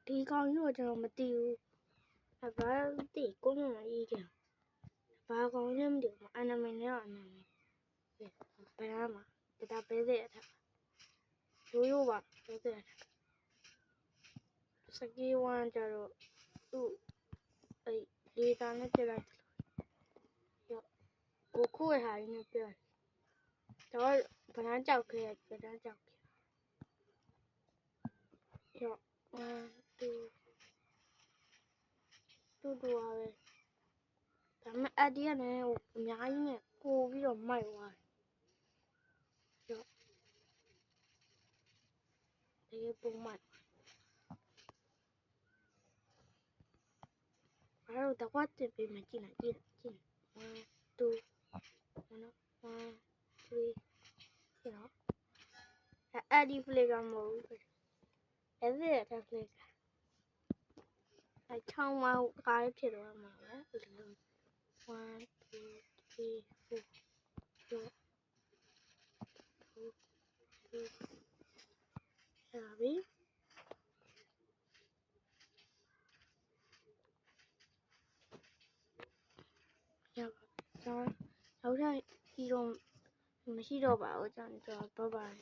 ဒီကောင်ကြီးတော့ကျွန်တော်မသိဘူးဘာသိကိုမမကြီးကဘာကောင်လဲမသိဘူးအနာမည်နဲ့တော့အနာမည်ဘယ်မှာဒါပဲတဲ့အထက်ရိုးပါပဲတဲ့စကီဝမ်ကြတော့သူ့အဲ့လေသာနဲ့ပြလိုက်တယ်ကိုခိုးရဟာကြီးနဲ့ပြတော့ဗလန်းကြောက်ခဲ့ဗလန်းကြောက်ခဲ့ရောတူပါပဲဒါပေမဲ့အဒီကလည်းအများကြီးနဲ့ပို့ပြီးတော့မိုက်သွားတယ်ရောဒီပုံမိုက်ဘာလို့တော့တက်ပြီးမှကြည့်လိုက်ကြည့်1 2 1 2 3ရောအဲ့ဒီဖလေကမဟုတ်ဘူးအဲ့ဒီအထက်ဖလေကချောင်းမကားလေးဖြစ်သွားမှာပဲ1 2 3 4ရောအဲ့ဒါပြီးရောက်တော့ဒီတော့မရှိတော့ပါဘူးကျွန်တော်ဘိုင်